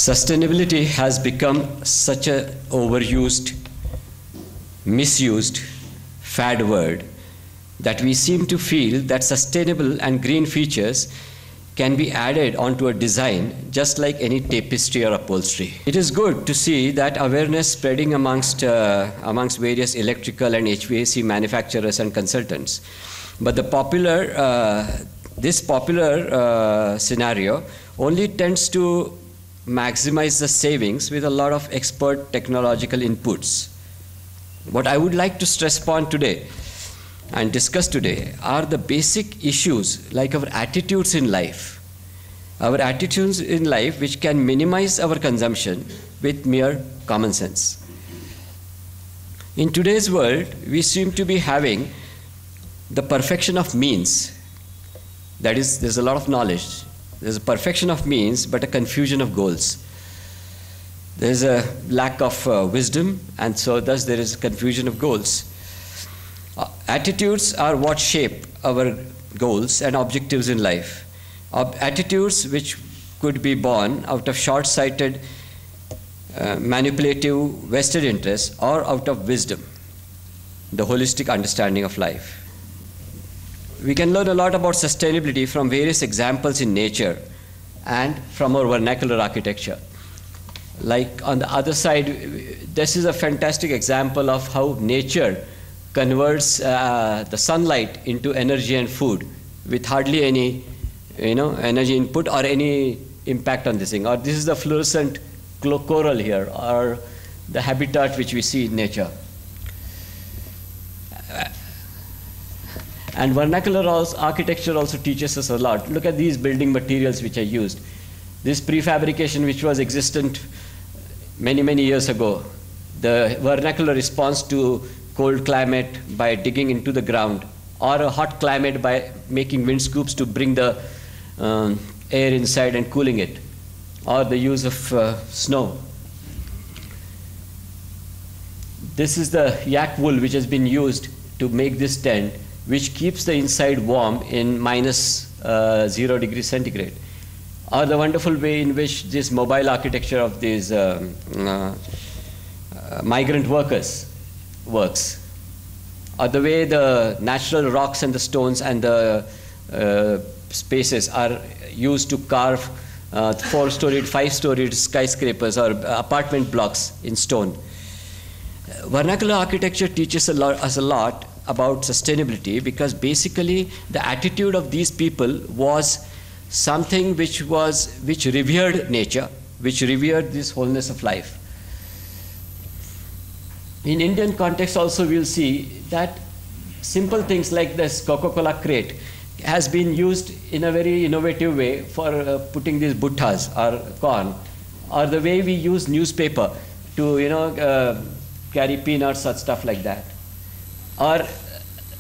Sustainability has become such a overused, misused fad word that we seem to feel that sustainable and green features can be added onto a design just like any tapestry or upholstery. It is good to see that awareness spreading amongst various electrical and HVAC manufacturers and consultants. But this popular scenario only tends to maximize the savings with a lot of expert technological inputs. What I would like to stress upon today and discuss today are the basic issues like our attitudes in life. Our attitudes in life which can minimize our consumption with mere common sense. In today's world, we seem to be having the perfection of means. That is, there's a lot of knowledge. There's a perfection of means, but a confusion of goals. There's a lack of wisdom, and so thus there is confusion of goals. Attitudes are what shape our goals and objectives in life. Attitudes which could be born out of short-sighted, manipulative vested interests, or out of wisdom, the holistic understanding of life. We can learn a lot about sustainability from various examples in nature and from our vernacular architecture. Like on the other side, this is a fantastic example of how nature converts the sunlight into energy and food with hardly any energy input or any impact on this thing. Or this is the fluorescent coral here, or the habitat which we see in nature. And vernacular architecture also teaches us a lot. Look at these building materials which are used. This prefabrication which was existent many, many years ago, the vernacular response to cold climate by digging into the ground, or a hot climate by making wind scoops to bring the air inside and cooling it, or the use of snow. This is the yak wool which has been used to make this tent, which keeps the inside warm in minus 0 degrees centigrade. Or the wonderful way in which this mobile architecture of these migrant workers works. Or the way the natural rocks and the stones and the spaces are used to carve 4-storied, 5-storied skyscrapers or apartment blocks in stone. Vernacular architecture teaches us a lot about sustainability, because basically the attitude of these people was something which revered nature, which revered this wholeness of life. In Indian context also we'll see that simple things like this Coca-Cola crate has been used in a very innovative way for putting these buttas or corn, or the way we use newspaper to carry peanuts or stuff like that. Or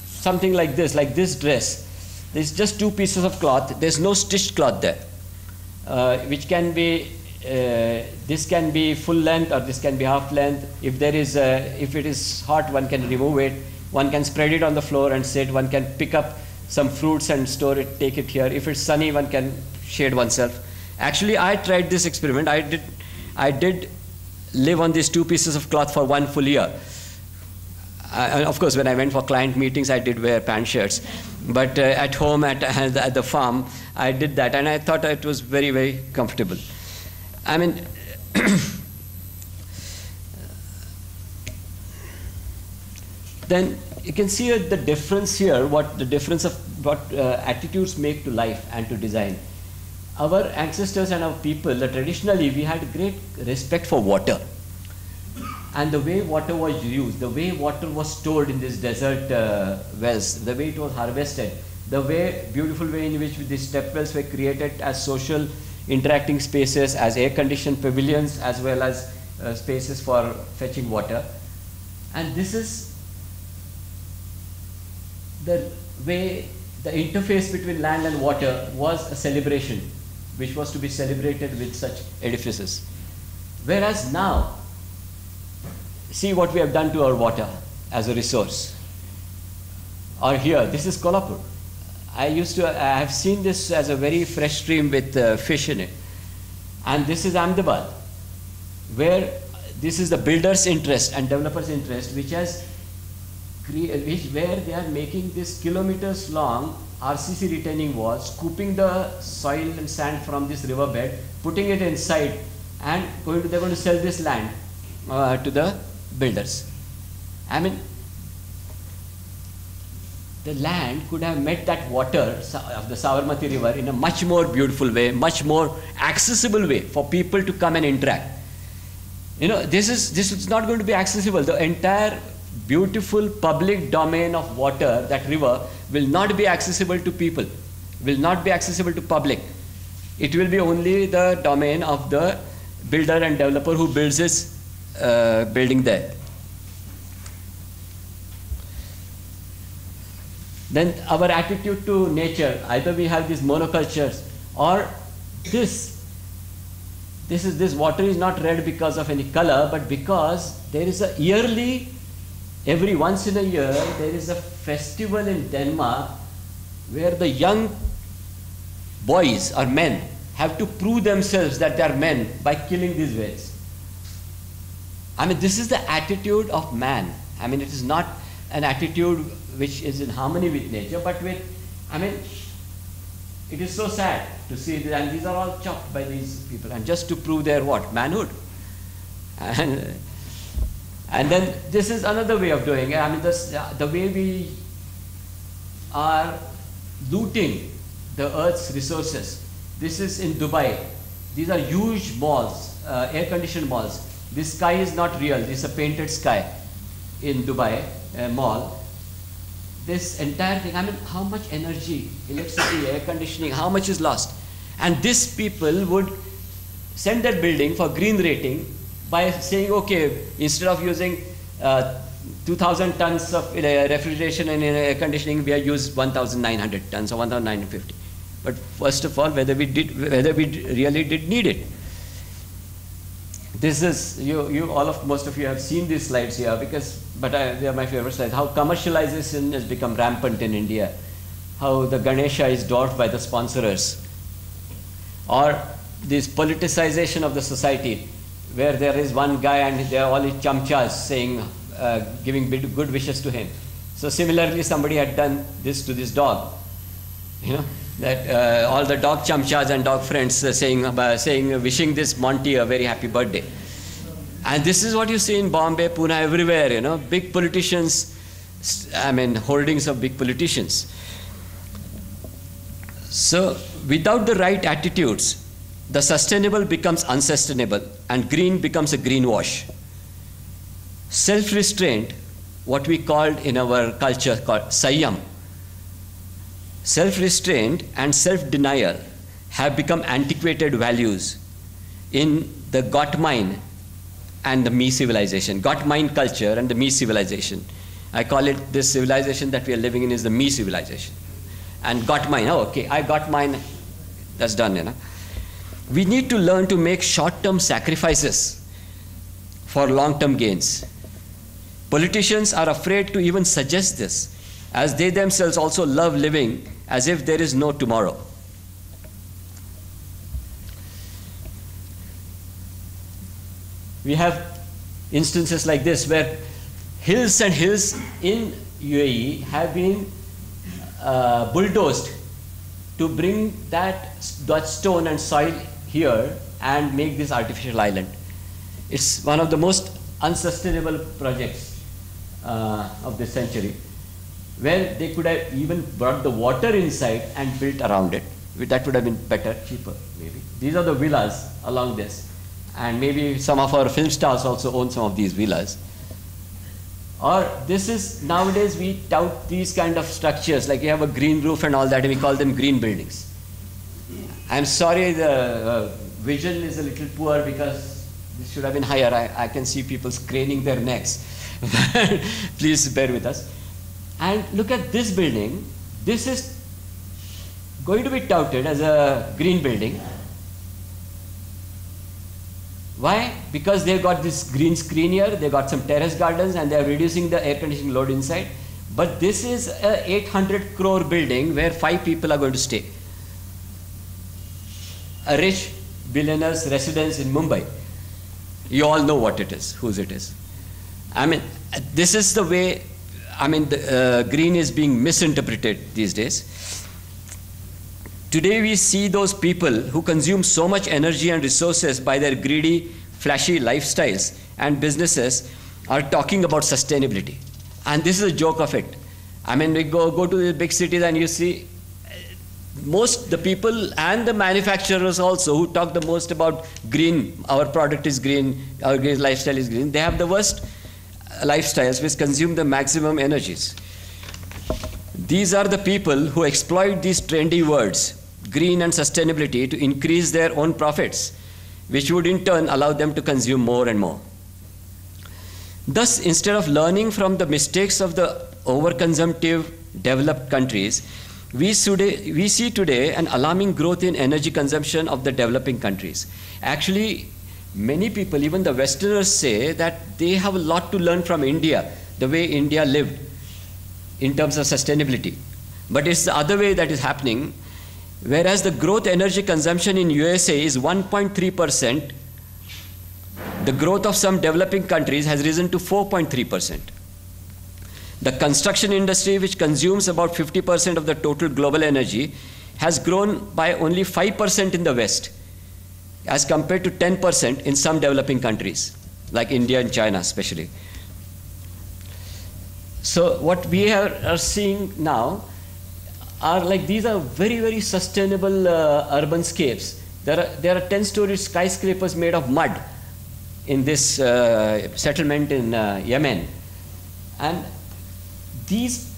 something like this dress. There's just 2 pieces of cloth. There's no stitched cloth there, which can be, this can be full length or this can be half length. If it is hot, one can remove it. One can spread it on the floor and sit. One can pick up some fruits and store it, take it here. If it's sunny, one can shade oneself. Actually, I tried this experiment. I did live on these 2 pieces of cloth for 1 full year. Of course, when I went for client meetings, I did wear pant shirts. But at home, at the farm, I did that, and I thought it was very, very comfortable. I mean, then you can see the difference here, what the difference of what attitudes make to life and to design. Our ancestors and our people, traditionally, we had great respect for water. And the way water was used, the way water was stored in these desert wells, the way it was harvested, the beautiful way in which these step wells were created as social interacting spaces, as air-conditioned pavilions, as well as spaces for fetching water. And this is the way the interface between land and water was a celebration, which was to be celebrated with such edifices. Whereas now, see what we have done to our water as a resource. Or here, this is Kolhapur. I have seen this as a very fresh stream with fish in it. And this is Ahmedabad, where this is the builder's interest and developer's interest, which has where they are making this kilometers long RCC retaining wall, scooping the soil and sand from this riverbed, putting it inside, and they're going to sell this land to the builders. I mean, the land could have met that water of the Sabarmati river in a much more beautiful way, much more accessible way for people to come and interact. You know, this is not going to be accessible. The entire beautiful public domain of water, that river, will not be accessible to people, will not be accessible to public. It will be only the domain of the builder and developer who builds his building there. Then our attitude to nature, either we have these monocultures or this water is not red because of any color, but because there is a yearly, every once in a year, there is a festival in Denmark where the young boys or men have to prove themselves that they are men by killing these whales. I mean, this is the attitude of man. I mean, it is not an attitude which is in harmony with nature, but with, I mean, it is so sad to see this, and these are all chopped by these people, and just to prove their what? Manhood. And then this is another way of doing it. I mean, the way we are looting the earth's resources. This is in Dubai. These are huge malls, air-conditioned malls. This sky is not real. This is a painted sky in Dubai mall. This entire thing, I mean, how much energy, electricity, air conditioning, how much is lost? And these people would send that building for green rating by saying, okay, instead of using 2,000 tons of refrigeration and air conditioning, we have used 1,900 tons or 1,950. But first of all, whether we really did need it. This is, most of you have seen these slides here, but they are my favorite slides. How commercialization has become rampant in India. How the Ganesha is dwarfed by the sponsorers. Or this politicization of the society, where there is one guy and they are all his chamchas saying, giving good wishes to him. So similarly, somebody had done this to this dog. You know, that all the dog chamchas and dog friends wishing this Monty a very happy birthday. And this is what you see in Bombay, Pune, everywhere, you know, big politicians, I mean, holdings of big politicians. So without the right attitudes, the sustainable becomes unsustainable and green becomes a greenwash. Self-restraint, what we called in our culture called Sayyam, self-restraint and self-denial have become antiquated values in the got mine and the me civilization. Got mine culture and the me civilization. I call it, this civilization that we are living in is the me civilization. And got mine, oh, okay, I got mine, that's done, you know. We need to learn to make short-term sacrifices for long-term gains. Politicians are afraid to even suggest this, as they themselves also love living as if there is no tomorrow. We have instances like this where hills and hills in UAE have been bulldozed to bring that stone and soil here and make this artificial island. It's one of the most unsustainable projects of this century, where they could have even brought the water inside and built around it. That would have been better, cheaper, maybe. These are the villas along this. And maybe some of our film stars also own some of these villas. Or this is, nowadays we tout these kind of structures, like you have a green roof and all that, and we call them green buildings. I'm sorry, the vision is a little poor because this should have been higher. I can see people craning their necks. Please bear with us. And look at this building. This is going to be touted as a green building. Why? Because they've got this green screen here, they've got some terrace gardens, and they're reducing the air conditioning load inside. But this is a 800 crore building where 5 people are going to stay. A rich billionaire's residence in Mumbai. You all know what it is, whose it is. I mean, this is the way, I mean, green is being misinterpreted these days. Today we see those people who consume so much energy and resources by their greedy, flashy lifestyles and businesses are talking about sustainability. And this is a joke of it. I mean, we go to the big cities and you see the people and the manufacturers also who talk the most about green, our product is green, our green lifestyle is green, they have the worst lifestyles which consume the maximum energies. These are the people who exploit these trendy words, green and sustainability, to increase their own profits, which would in turn allow them to consume more and more. Thus, instead of learning from the mistakes of the overconsumptive developed countries, we see today an alarming growth in energy consumption of the developing countries. Actually, many people, even the Westerners, say that they have a lot to learn from India, the way India lived in terms of sustainability. But it's the other way that is happening. Whereas the growth energy consumption in USA is 1.3%, the growth of some developing countries has risen to 4.3%. The construction industry, which consumes about 50% of the total global energy, has grown by only 5% in the West, as compared to 10% in some developing countries, like India and China especially. So what we are seeing now are like, these are very, very sustainable urban scapes. There are 10-story skyscrapers made of mud in this settlement in Yemen. And these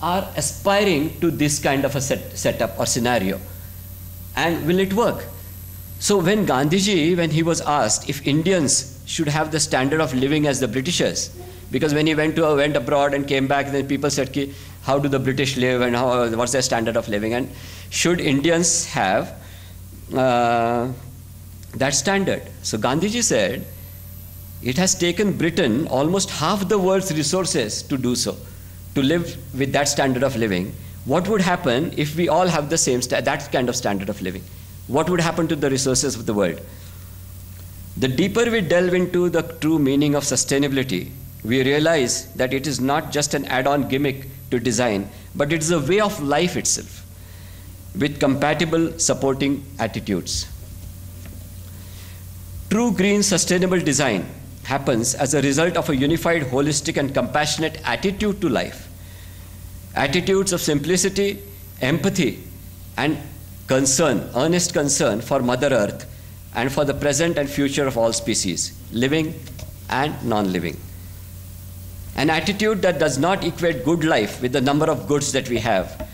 are aspiring to this kind of a setup or scenario. And will it work? So when Gandhiji, when he was asked if Indians should have the standard of living as the Britishers, because when he went abroad and came back, then people said, how do the British live and what's their standard of living? And should Indians have that standard? So Gandhiji said, it has taken Britain almost half the world's resources to do so, to live with that standard of living. What would happen if we all have the same, that kind of standard of living? What would happen to the resources of the world? The deeper we delve into the true meaning of sustainability, we realize that it is not just an add-on gimmick to design, but it is a way of life itself, with compatible supporting attitudes. True green sustainable design happens as a result of a unified, holistic, and compassionate attitude to life. Attitudes of simplicity, empathy, and concern, earnest concern for Mother Earth and for the present and future of all species, living and non-living. An attitude that does not equate good life with the number of goods that we have,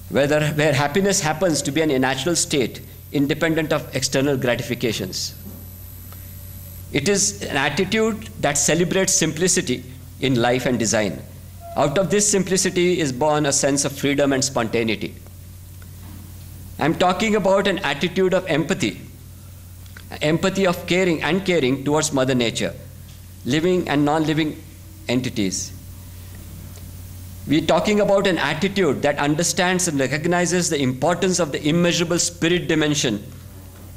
where happiness happens to be an natural state independent of external gratifications. It is an attitude that celebrates simplicity in life and design. Out of this simplicity is born a sense of freedom and spontaneity. I'm talking about an attitude of empathy of caring towards Mother Nature, living and non-living entities. We're talking about an attitude that understands and recognizes the importance of the immeasurable spirit dimension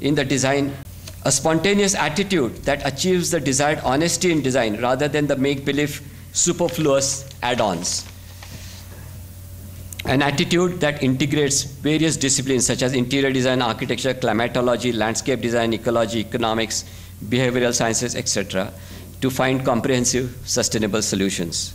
in the design. A spontaneous attitude that achieves the desired honesty in design rather than the make-believe superfluous add-ons. An attitude that integrates various disciplines such as interior design, architecture, climatology, landscape design, ecology, economics, behavioral sciences, etc., to find comprehensive, sustainable solutions.